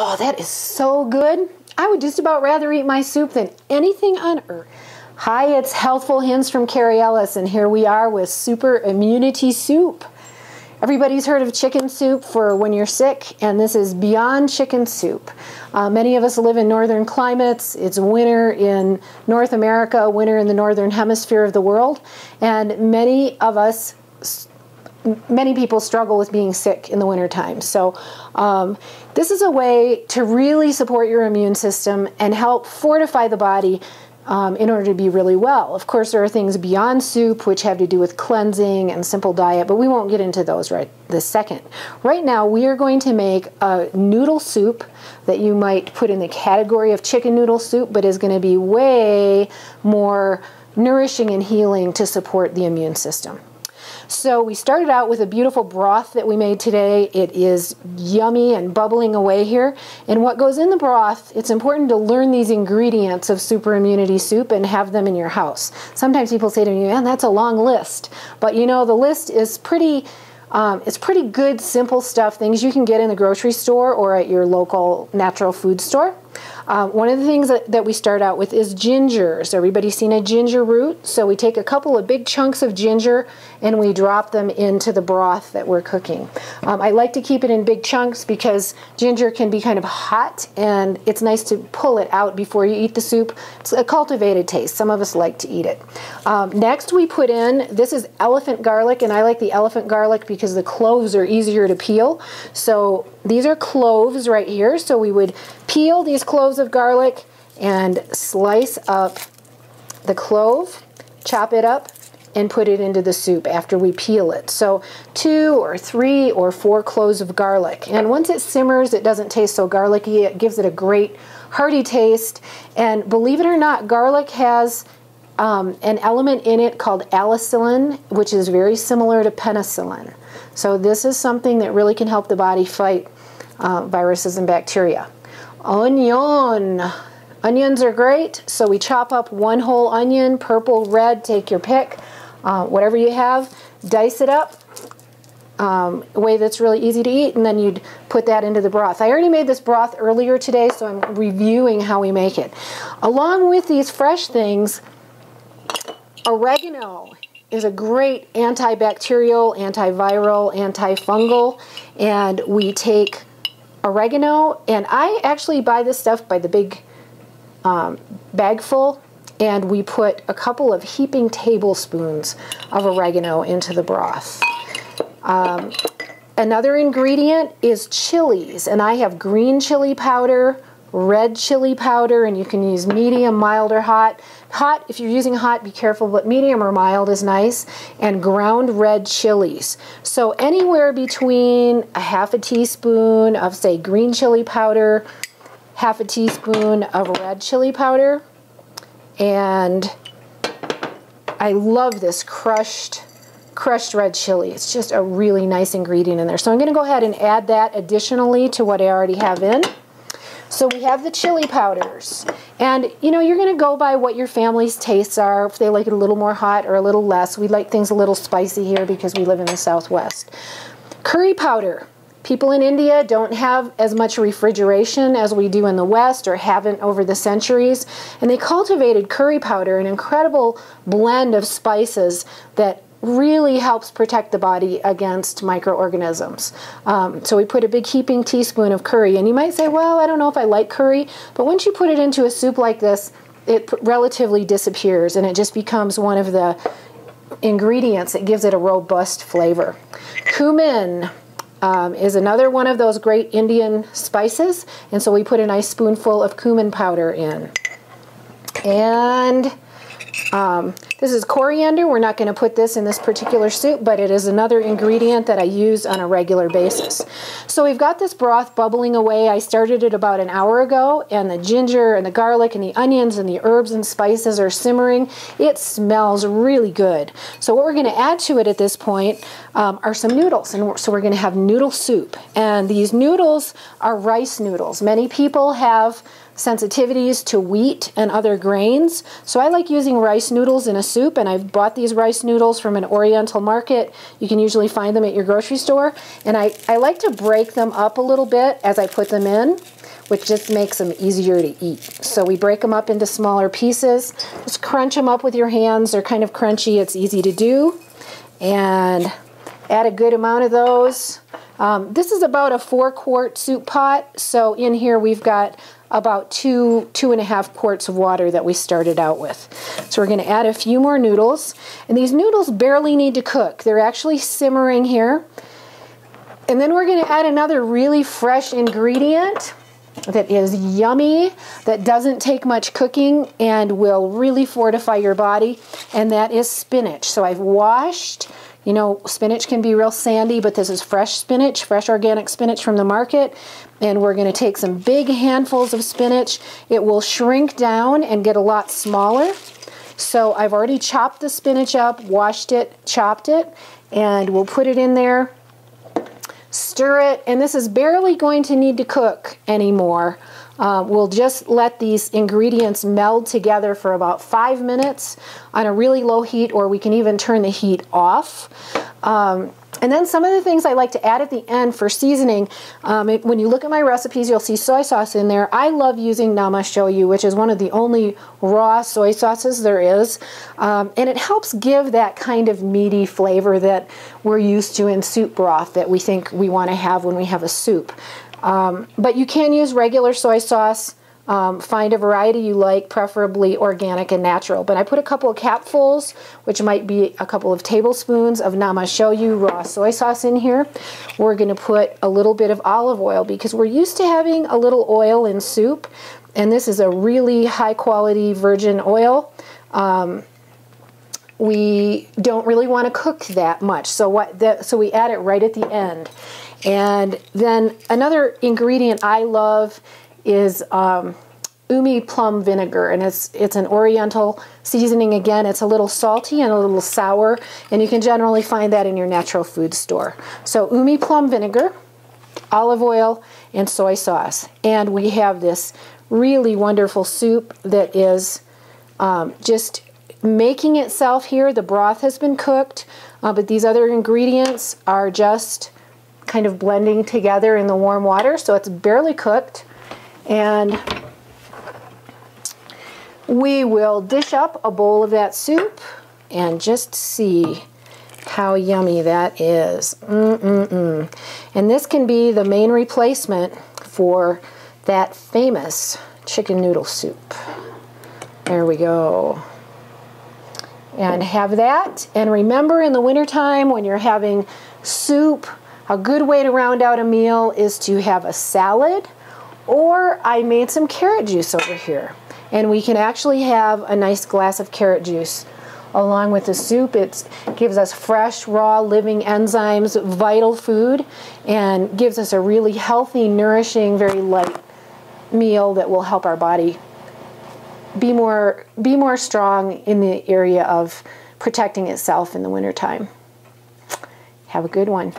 Oh, that is so good. I would just about rather eat my soup than anything on earth. Hi, it's Healthful Hints from Carrie Ellis, and here we are with Super Immunity Soup. Everybody's heard of chicken soup for when you're sick, and this is beyond chicken soup. Many of us live in northern climates. It's winter in North America, winter in the northern hemisphere of the world, and many people struggle with being sick in the wintertime. So this is a way to really support your immune system and help fortify the body in order to be really well. Of course, there are things beyond soup which have to do with cleansing and simple diet, but we won't get into those right this second. Right now, we are going to make a noodle soup that you might put in the category of chicken noodle soup, but is going to be way more nourishing and healing to support the immune system. So we started out with a beautiful broth that we made today. It is yummy and bubbling away here. And what goes in the broth, it's important to learn these ingredients of Super Immunity Soup and have them in your house. Sometimes people say to me, man, that's a long list. But you know, the list is pretty good, simple stuff, things you can get in the grocery store or at your local natural food store. One of the things that we start out with is ginger. So everybody's seen a ginger root? So we take a couple of big chunks of ginger and we drop them into the broth that we're cooking. I like to keep it in big chunks because ginger can be kind of hot, and it's nice to pull it out before you eat the soup. It's a cultivated taste. Some of us like to eat it. Next we put in, this is elephant garlic, and I like the elephant garlic because the cloves are easier to peel. So these are cloves right here. So we would peel these cloves of garlic and slice up the clove, chop it up, and put it into the soup after we peel it. So 2 or 3 or 4 cloves of garlic. And once it simmers, it doesn't taste so garlicky. It gives it a great hearty taste. And believe it or not, garlic has an element in it called alicillin, which is very similar to penicillin. So this is something that really can help the body fight viruses and bacteria. Onion. Onions are great, so we chop up 1 whole onion, purple, red, take your pick, whatever you have, dice it up, a way that's really easy to eat, and then you'd put that into the broth. I already made this broth earlier today, so I'm reviewing how we make it. Along with these fresh things, oregano is a great antibacterial, antiviral, antifungal, and we take oregano, and I actually buy this stuff by the big bag full, and we put a couple of heaping tablespoons of oregano into the broth. Another ingredient is chilies, and I have green chili powder, red chili powder, and you can use medium, mild, or hot. Hot, if you're using hot, be careful, but medium or mild is nice. And ground red chilies. So anywhere between a half a teaspoon of, say, green chili powder, half a teaspoon of red chili powder, and I love this crushed red chili. It's just a really nice ingredient in there. So I'm going to go ahead and add that additionally to what I already have in. So we have the chili powders, and you know, you're going to go by what your family's tastes are, if they like it a little more hot or a little less. We like things a little spicy here because we live in the Southwest. Curry powder. People in India don't have as much refrigeration as we do in the West, or haven't over the centuries, and they cultivated curry powder, an incredible blend of spices that really helps protect the body against microorganisms. So we put a big heaping teaspoon of curry, and you might say, well, I don't know if I like curry, but once you put it into a soup like this, it relatively disappears, and it just becomes one of the ingredients that gives it a robust flavor. Cumin is another one of those great Indian spices, and so we put a nice spoonful of cumin powder in. And this is coriander. We're not going to put this in this particular soup, but it is another ingredient that I use on a regular basis. So we've got this broth bubbling away. I started it about an hour ago, and the ginger and the garlic and the onions and the herbs and spices are simmering. It smells really good. So what we're going to add to it at this point are some noodles, and so we're going to have noodle soup. And these noodles are rice noodles. Many people have sensitivities to wheat and other grains, so I like using rice noodles in a soup, and I've bought these rice noodles from an Oriental market. You can usually find them at your grocery store, and I like to break them up a little bit as I put them in. which just makes them easier to eat. So we break them up into smaller pieces. Just crunch them up with your hands. They're kind of crunchy. It's easy to do. And add a good amount of those. This is about a 4-quart soup pot. So in here we've got about 2.5 quarts of water that we started out with. So we're going to add a few more noodles. And these noodles barely need to cook. They're actually simmering here. And then we're going to add another really fresh ingredient that is yummy, that doesn't take much cooking and will really fortify your body, and that is spinach. So I've washed, you know, spinach can be real sandy, but this is fresh spinach, fresh organic spinach from the market, and we're going to take some big handfuls of spinach. It will shrink down and get a lot smaller. So I've already chopped the spinach up, washed it, chopped it, and we'll put it in there. Stir it, and this is barely going to need to cook anymore. We'll just let these ingredients meld together for about 5 minutes on a really low heat, or we can even turn the heat off. And then some of the things I like to add at the end for seasoning, when you look at my recipes, you'll see soy sauce in there. I love using nama shoyu, which is one of the only raw soy sauces there is. And it helps give that kind of meaty flavor that we're used to in soup broth that we think we want to have when we have a soup. But you can use regular soy sauce. Find a variety you like, preferably organic and natural. But I put a couple of capfuls, which might be a couple of tablespoons of nama shoyu raw soy sauce in here. We're going to put a little bit of olive oil because we're used to having a little oil in soup, and this is a really high quality virgin oil. We don't really want to cook that much, so we add it right at the end. And then another ingredient I love is umi plum vinegar, and it's an Oriental seasoning. Again, it's a little salty and a little sour, and you can generally find that in your natural food store. So umi plum vinegar, olive oil, and soy sauce, and we have this really wonderful soup that is just making itself here. The broth has been cooked, but these other ingredients are just kind of blending together in the warm water, so it's barely cooked. And we will dish up a bowl of that soup and just see how yummy that is. And this can be the main replacement for that famous chicken noodle soup. There we go. And have that. And remember, in the wintertime when you're having soup, a good way to round out a meal is to have a salad, or I made some carrot juice over here. And we can actually have a nice glass of carrot juice along with the soup. It gives us fresh, raw, living enzymes, vital food, and gives us a really healthy, nourishing, very light meal that will help our body be more strong in the area of protecting itself in the wintertime. Have a good one.